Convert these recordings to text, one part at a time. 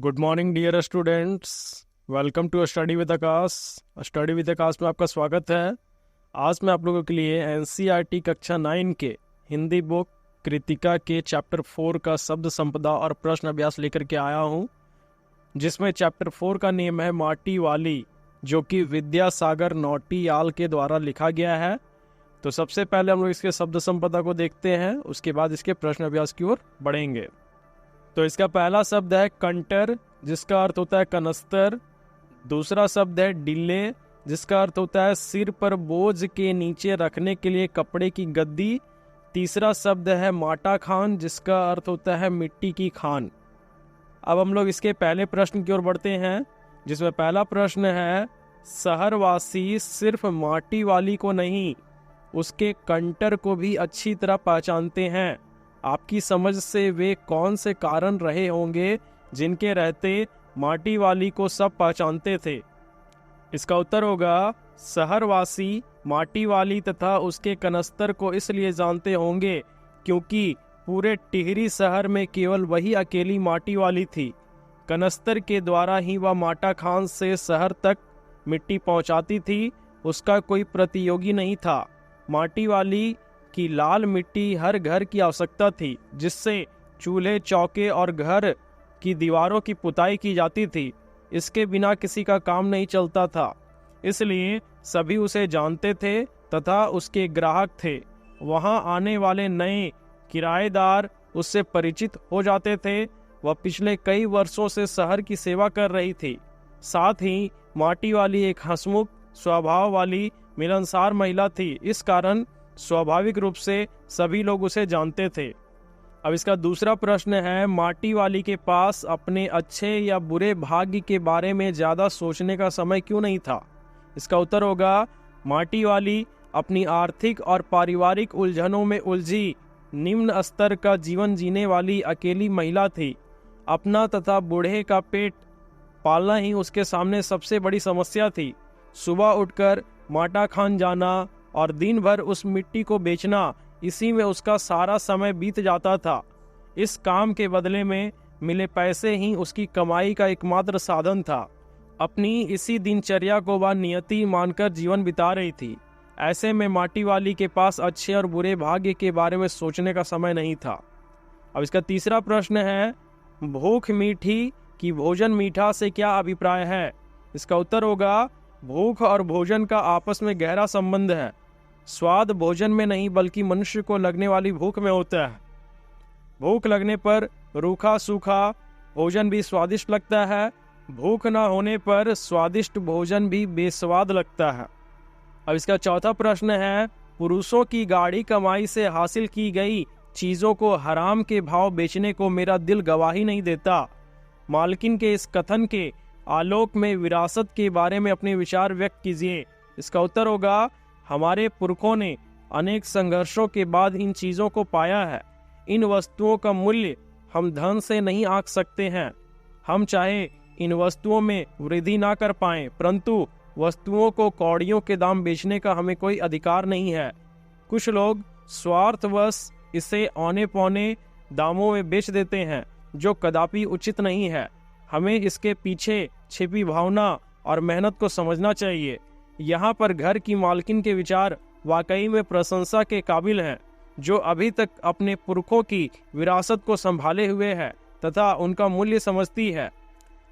Good morning dear students, welcome to study with Akash. Study with Akash में आपका स्वागत है। आज मैं आप लोगों के लिए एनसीईआरटी कक्षा 9 के हिंदी बुक कृतिका के चैप्टर 4 का शब्द संपदा और प्रश्न अभ्यास लेकर के आया हूं, जिसमें चैप्टर 4 का नेम है माटी वाली, जो कि विद्यासागर नौटियाल के द्वारा लिखा गया है। तो सबसे पहले हम लोग इसके शब्द संपदा को देखते हैं, उसके बाद इसके प्रश्न अभ्यास की ओर बढ़ेंगे। तो इसका पहला शब्द है कंटर, जिसका अर्थ होता है कनस्तर। दूसरा शब्द है डिल्ले, जिसका अर्थ होता है सिर पर बोझ के नीचे रखने के लिए कपड़े की गद्दी। तीसरा शब्द है माटा खान, जिसका अर्थ होता है मिट्टी की खान। अब हम लोग इसके पहले प्रश्न की ओर बढ़ते हैं, जिसमें पहला प्रश्न है शहरवासी सिर्फ माटी वाली को नहीं, उसके कंटर को भी अच्छी तरह पहचानते हैं। आपकी समझ से वे कौन से कारण रहे होंगे जिनके रहते माटी वाली को सब पहचानते थे? इसका उत्तर होगा शहरवासी माटी वाली तथा उसके कनस्तर को इसलिए जानते होंगे क्योंकि पूरे टिहरी शहर में केवल वही अकेली माटी वाली थी। कनस्तर के द्वारा ही वह माटा खान से शहर तक मिट्टी पहुंचाती थी, उसका कोई प्रतियोगी नहीं था। माटी वाली की लाल मिट्टी हर घर की आवश्यकता थी, जिससे चूल्हे चौके और घर की दीवारों की पुताई की जाती थी। इसके बिना किसी का काम नहीं चलता था, इसलिए सभी उसे जानते थे तथा उसके ग्राहक थे। वहां आने वाले नए किराएदार उससे परिचित हो जाते थे। वह पिछले कई वर्षों से शहर की सेवा कर रही थी। साथ ही माटी वाली एक हंसमुख स्वभाव वाली मिलनसार महिला थी, इस कारण स्वाभाविक रूप से सभी लोग उसे जानते थे। अब इसका दूसरा प्रश्न है माटी वाली के पास अपने अच्छे या बुरे भाग्य के बारे में ज़्यादा सोचने का समय क्यों नहीं था? इसका उत्तर होगा माटी वाली अपनी आर्थिक और पारिवारिक उलझनों में उलझी निम्न स्तर का जीवन जीने वाली अकेली महिला थी। अपना तथा बूढ़े का पेट पालना ही उसके सामने सबसे बड़ी समस्या थी। सुबह उठकर माटा खान जाना और दिन भर उस मिट्टी को बेचना, इसी में उसका सारा समय बीत जाता था। इस काम के बदले में मिले पैसे ही उसकी कमाई का एकमात्र साधन था। अपनी इसी दिनचर्या को वह नियति मानकर जीवन बिता रही थी। ऐसे में माटी वाली के पास अच्छे और बुरे भाग्य के बारे में सोचने का समय नहीं था। अब इसका तीसरा प्रश्न है भूख मीठी कि भोजन मीठा से क्या अभिप्राय है? इसका उत्तर होगा भूख और भोजन का आपस में गहरा संबंध है। स्वाद भोजन में नहीं बल्कि मनुष्य को लगने वाली भूख में होता है। भूख लगने पर रूखा सूखा भोजन भी स्वादिष्ट लगता है, भूख ना होने पर स्वादिष्ट भोजन भी बेस्वाद लगता है। अब इसका चौथा प्रश्न है पुरुषों की गाढ़ी कमाई से हासिल की गई चीजों को हराम के भाव बेचने को मेरा दिल गवाही नहीं देता। मालकिन के इस कथन के आलोक में विरासत के बारे में अपने विचार व्यक्त कीजिए। इसका उत्तर होगा हमारे पुरखों ने अनेक संघर्षों के बाद इन चीज़ों को पाया है। इन वस्तुओं का मूल्य हम धन से नहीं आंक सकते हैं। हम चाहे इन वस्तुओं में वृद्धि ना कर पाएं, परंतु वस्तुओं को कौड़ियों के दाम बेचने का हमें कोई अधिकार नहीं है। कुछ लोग स्वार्थवश इसे औने पौने दामों में बेच देते हैं, जो कदापि उचित नहीं है। हमें इसके पीछे छिपी भावना और मेहनत को समझना चाहिए। यहाँ पर घर की मालकिन के विचार वाकई में प्रशंसा के काबिल हैं, जो अभी तक अपने पुरखों की विरासत को संभाले हुए है तथा उनका मूल्य समझती है।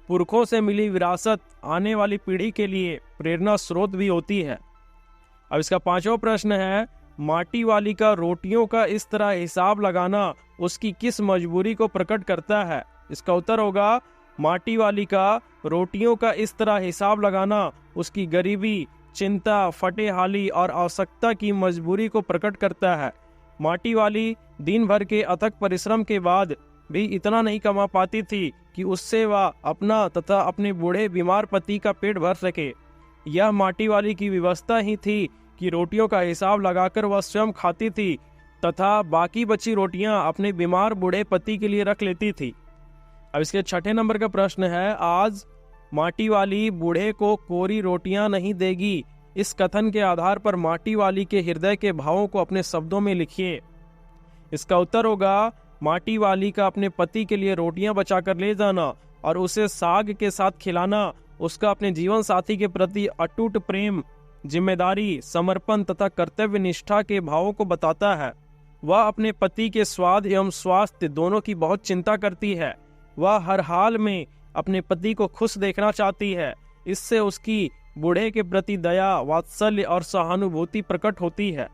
पुरखों से मिली विरासत आने वाली पीढ़ी के लिए प्रेरणा स्रोत भी होती है। अब इसका पांचवा प्रश्न है माटी वाली का रोटियों का इस तरह हिसाब लगाना उसकी किस मजबूरी को प्रकट करता है? इसका उत्तर होगा माटी वाली का रोटियों का इस तरह हिसाब लगाना उसकी गरीबी, चिंता, फटेहाली और आवश्यकता की मजबूरी को प्रकट करता है। माटी वाली दिन भर के अथक परिश्रम के बाद भी इतना नहीं कमा पाती थी कि उससे वह अपना तथा अपने बूढ़े बीमार पति का पेट भर सके। यह माटी वाली की व्यवस्था ही थी कि रोटियों का हिसाब लगाकर वह स्वयं खाती थी तथा बाकी बची रोटियां अपने बीमार बूढ़े पति के लिए रख लेती थी। अब इसके छठे नंबर का प्रश्न है आज माटी वाली बूढ़े को कोरी रोटियां नहीं देगी। इस कथन के आधार पर माटी वाली के हृदय के भावों को अपने शब्दों में लिखिए। इसका उत्तर होगा माटी वाली का अपने पति के लिए रोटियां बचाकर ले जाना और उसे साग के साथ खिलाना उसका अपने जीवन साथी के प्रति अटूट प्रेम, जिम्मेदारी, समर्पण तथा कर्तव्य निष्ठा के भावों को बताता है। वह अपने पति के स्वाद एवं स्वास्थ्य दोनों की बहुत चिंता करती है। वह हर हाल में अपने पति को खुश देखना चाहती है। इससे उसकी बूढ़े के प्रति दया, वात्सल्य और सहानुभूति प्रकट होती है।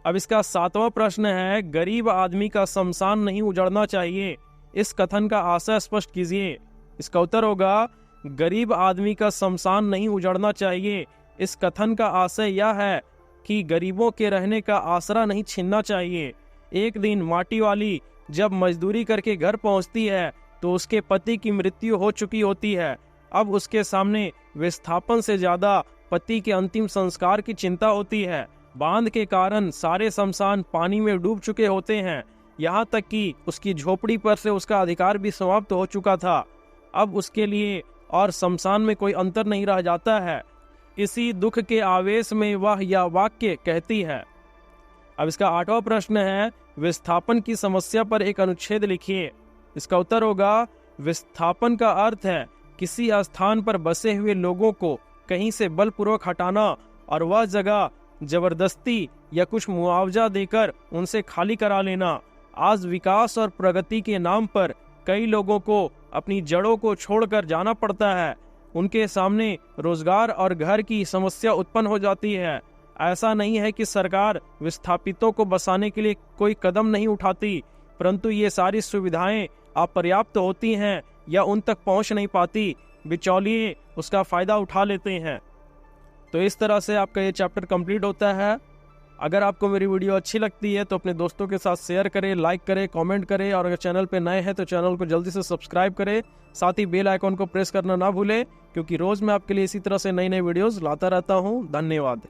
अब इसका 7वां प्रश्न है, गरीब आदमी का शमशान नहीं उजड़ना चाहिए, इस कथन का आशय स्पष्ट कीजिए। इसका उत्तर होगा, गरीब आदमी का शमशान नहीं उजड़ना चाहिए। इस कथन का आशय यह है कि गरीबों के रहने का आसरा नहीं छीनना चाहिए। एक दिन माटी वाली जब मजदूरी करके घर पहुंचती है तो उसके पति की मृत्यु हो चुकी होती है। अब उसके सामने विस्थापन से ज्यादा पति के अंतिम संस्कार की चिंता होती है। बांध के कारण सारे शमशान पानी में डूब चुके होते हैं, यहाँ तक कि उसकी झोपड़ी पर से उसका अधिकार भी समाप्त हो चुका था। अब उसके लिए और शमशान में कोई अंतर नहीं रह जाता है। इसी दुख के आवेश में वह यह वाक्य कहती है। अब इसका 8वां प्रश्न है, विस्थापन की समस्या पर एक अनुच्छेद लिखिए। इसका उत्तर होगा, विस्थापन का अर्थ है किसी स्थान पर बसे हुए लोगों को कहीं से बलपूर्वक हटाना और वह जगह जबरदस्ती या कुछ मुआवजा देकर उनसे खाली करा लेना। आज विकास और प्रगति के नाम पर कई लोगों को अपनी जड़ों को छोड़कर जाना पड़ता है। उनके सामने रोजगार और घर की समस्या उत्पन्न हो जाती है। ऐसा नहीं है कि सरकार विस्थापितों को बसाने के लिए कोई कदम नहीं उठाती, परंतु ये सारी सुविधाएं अपर्याप्त होती हैं या उन तक पहुंच नहीं पाती। बिचौलिए उसका फायदा उठा लेते हैं। तो इस तरह से आपका ये चैप्टर कंप्लीट होता है। अगर आपको मेरी वीडियो अच्छी लगती है तो अपने दोस्तों के साथ शेयर करें, लाइक करें, कमेंट करें और अगर चैनल पे नए हैं तो चैनल को जल्दी से सब्सक्राइब करें। साथ ही बेल आइकॉन को प्रेस करना ना भूलें, क्योंकि रोज मैं आपके लिए इसी तरह से नई नई वीडियोस लाता रहता हूँ। धन्यवाद।